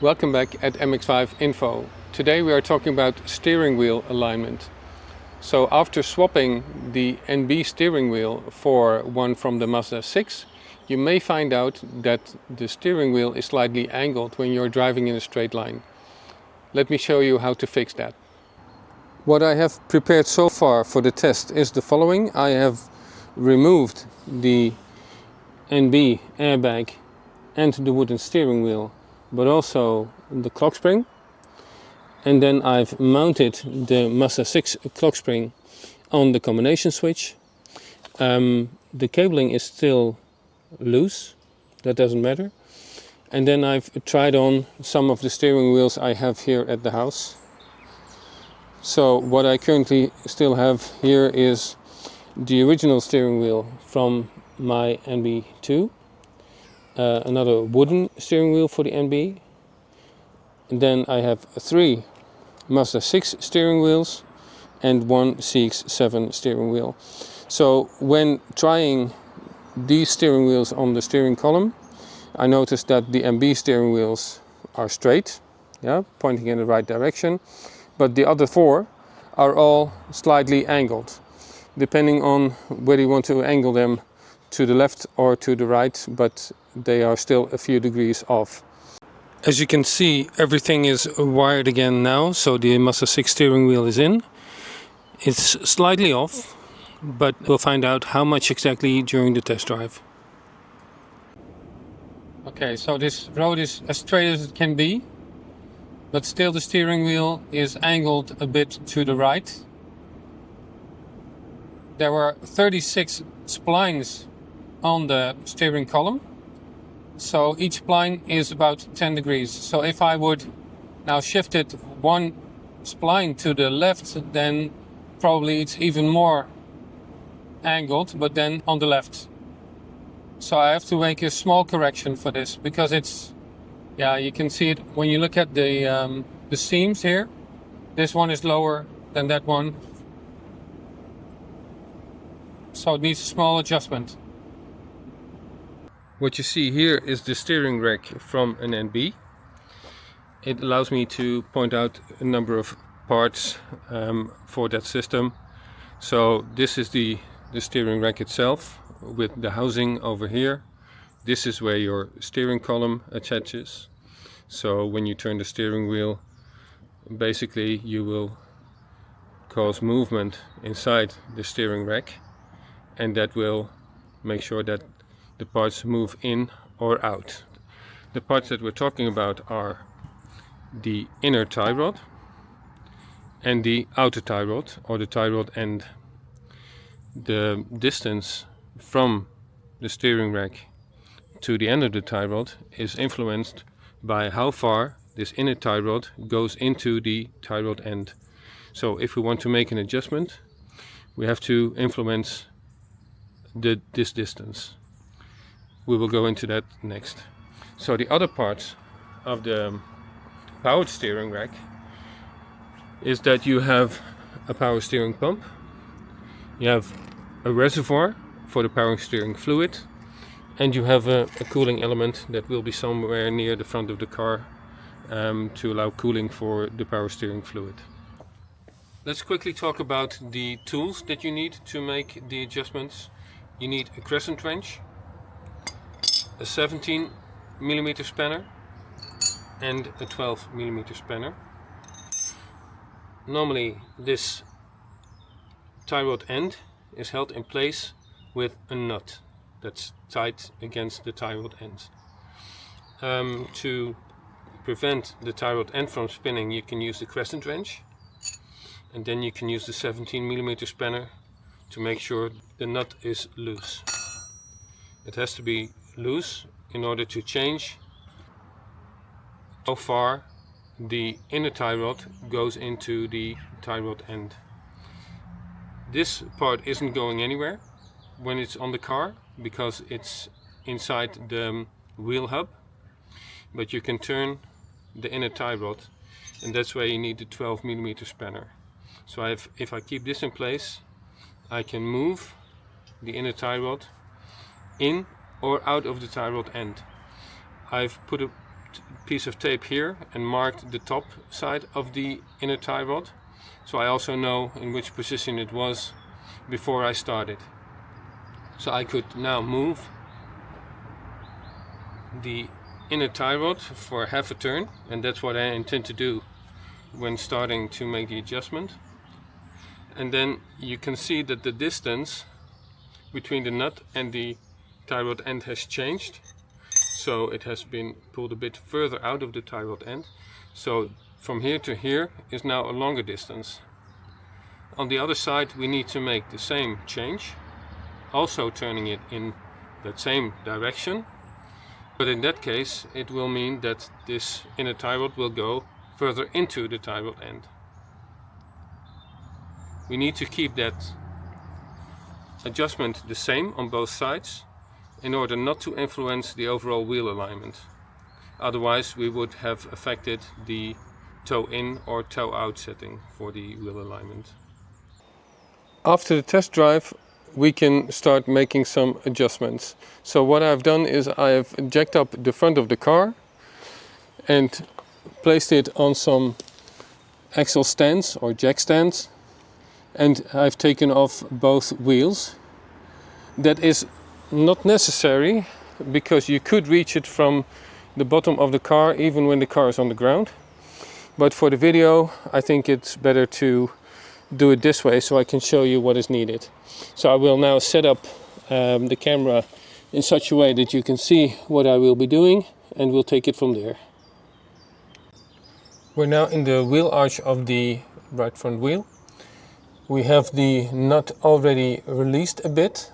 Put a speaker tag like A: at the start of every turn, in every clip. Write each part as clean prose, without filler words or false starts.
A: Welcome back at MX-5 Info. Today we are talking about steering wheel alignment. So after swapping the NB steering wheel for one from the Mazda 6, you may find out that the steering wheel is slightly angled when you're driving in a straight line. Let me show you how to fix that. What I have prepared so far for the test is the following. I have removed the NB airbag and the wooden steering wheel, but also the clock spring, and then I've mounted the Mazda 6 clock spring on the combination switch. The cabling is still loose, that doesn't matter, and then I've tried on some of the steering wheels I have here at the house. So what I currently still have here is the original steering wheel from my NB2, another wooden steering wheel for the NB. And then I have 3 Mazda 6 steering wheels and 1 CX-7 steering wheel. So when trying these steering wheels on the steering column, I noticed that the NB steering wheels are straight, pointing in the right direction, but the other 4 are all slightly angled, depending on whether you want to angle them to the left or to the right, but they are still a few degrees off. As you can see, everything is wired again now, so the Mazda 6 steering wheel is in. It's slightly off, but we'll find out how much exactly during the test drive. Okay, so this road is as straight as it can be, but still the steering wheel is angled a bit to the right. There were 36 splines on the steering column, so each spline is about 10 degrees. So if I would now shift it 1 spline to the left, then probably it's even more angled, but then on the left. So I have to make a small correction for this, because it's, you can see it when you look at the seams here. This one is lower than that one, so it needs a small adjustment. What you see here is the steering rack from an NB. It allows me to point out a number of parts for that system. So this is the steering rack itself with the housing over here. This is where your steering column attaches. So when you turn the steering wheel, basically you will cause movement inside the steering rack, and that will make sure that the parts move in or out. The parts that we're talking about are the inner tie rod and the outer tie rod, or the tie rod end. The distance from the steering rack to the end of the tie rod is influenced by how far this inner tie rod goes into the tie rod end. So if we want to make an adjustment, we have to influence this distance. We will go into that next. So the other part of the powered steering rack is that you have a power steering pump, you have a reservoir for the power steering fluid, and you have a cooling element that will be somewhere near the front of the car to allow cooling for the power steering fluid. Let's quickly talk about the tools that you need to make the adjustments. You need a crescent wrench, a 17mm spanner and a 12mm spanner. Normally this tie rod end is held in place with a nut that's tight against the tie rod end. To prevent the tie rod end from spinning, you can use the crescent wrench, and then you can use the 17mm spanner to make sure the nut is loose. It has to be loose in order to change how far the inner tie rod goes into the tie rod end. This part isn't going anywhere when it's on the car because it's inside the wheel hub, but you can turn the inner tie rod, and that's where you need the 12mm spanner. So if I keep this in place, I can move the inner tie rod in or out of the tie rod end. I've put a piece of tape here and marked the top side of the inner tie rod, so I also know in which position it was before I started. So I could now move the inner tie rod for half a turn, and that's what I intend to do when starting to make the adjustment. And then you can see that the distance between the nut and the tie rod end has changed. So it has been pulled a bit further out of the tie rod end. So from here to here is now a longer distance. On the other side we need to make the same change, also turning it in that same direction. But in that case it will mean that this inner tie rod will go further into the tie rod end. We need to keep that adjustment the same on both sides in order not to influence the overall wheel alignment. Otherwise we would have affected the toe in or toe out setting for the wheel alignment. After the test drive we can start making some adjustments. So what I've done is I have jacked up the front of the car and placed it on some axle stands or jack stands, and I've taken off both wheels. That is not necessary because you could reach it from the bottom of the car even when the car is on the ground. But for the video I think it's better to do it this way so I can show you what is needed. So I will now set up the camera in such a way that you can see what I will be doing, and we'll take it from there. We're now in the wheel arch of the right front wheel. We have the nut already released a bit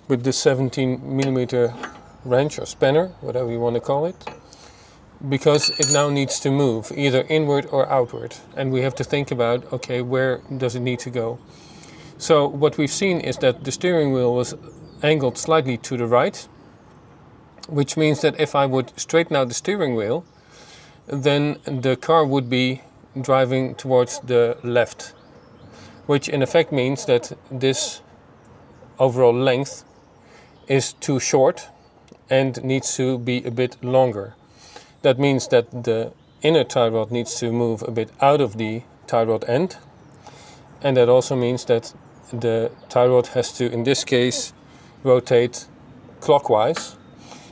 A: with the 17mm wrench or spanner, whatever you want to call it, because it now needs to move either inward or outward, and we have to think about, okay, where does it need to go? So what we've seen is that the steering wheel was angled slightly to the right, which means that if I would straighten out the steering wheel, then the car would be driving towards the left, which in effect means that this overall length is too short and needs to be a bit longer. That means that the inner tie rod needs to move a bit out of the tie rod end, and that also means that the tie rod has to, in this case, rotate clockwise.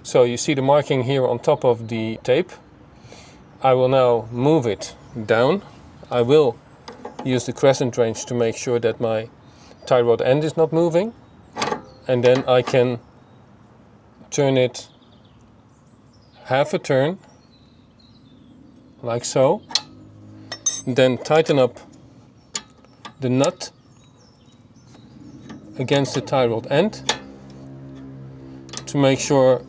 A: So you see the marking here on top of the tape. I will now move it down. I will use the crescent wrench to make sure that my tie rod end is not moving, and then I can turn it half a turn like so, then tighten up the nut against the tie rod end to make sure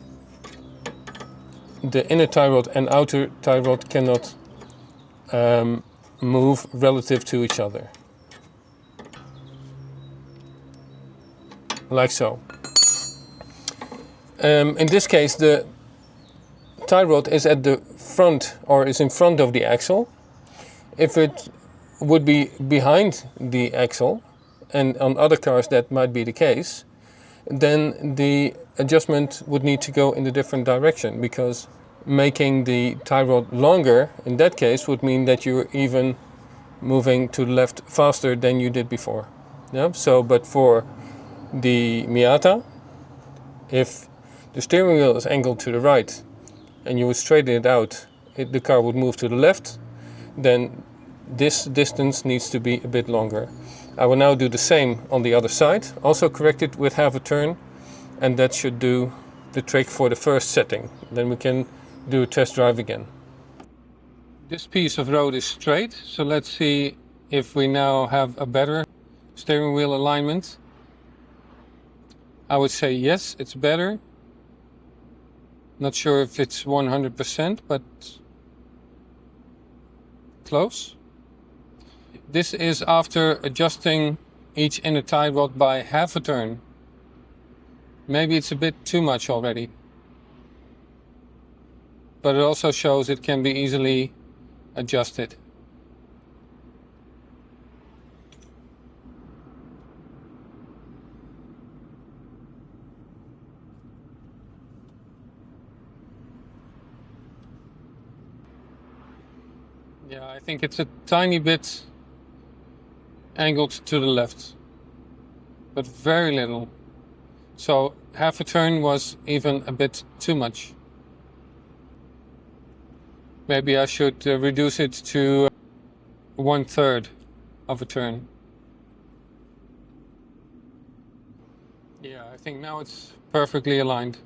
A: the inner tie rod and outer tie rod cannot move relative to each other, like so. In this case the tie rod is at the front, or is in front of the axle. If it would be behind the axle, and on other cars that might be the case, then the adjustment would need to go in a different direction, because making the tie rod longer in that case would mean that you're even moving to the left faster than you did before. Yeah? So, but for the Miata, if the steering wheel is angled to the right and you would straighten it out, the car would move to the left, then this distance needs to be a bit longer. I will now do the same on the other side, also correct it with half a turn, and that should do the trick for the first setting. Then we can do a test drive again. This piece of road is straight, so let's see if we now have a better steering wheel alignment. I would say yes, it's better. Not sure if it's 100%, but close. This is after adjusting each inner tie rod by half a turn. Maybe it's a bit too much already, but it also shows it can be easily adjusted. Yeah, I think it's a tiny bit angled to the left, but very little. So half a turn was even a bit too much. Maybe I should reduce it to 1/3 of a turn. Yeah, I think now it's perfectly aligned.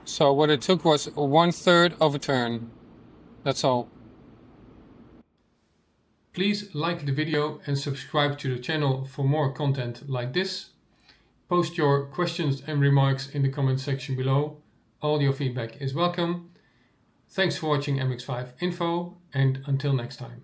A: So what it took was 1/3 of a turn. That's all. Please like the video and subscribe to the channel for more content like this. Post your questions and remarks in the comment section below. All your feedback is welcome. Thanks for watching MX-5 Info, and until next time.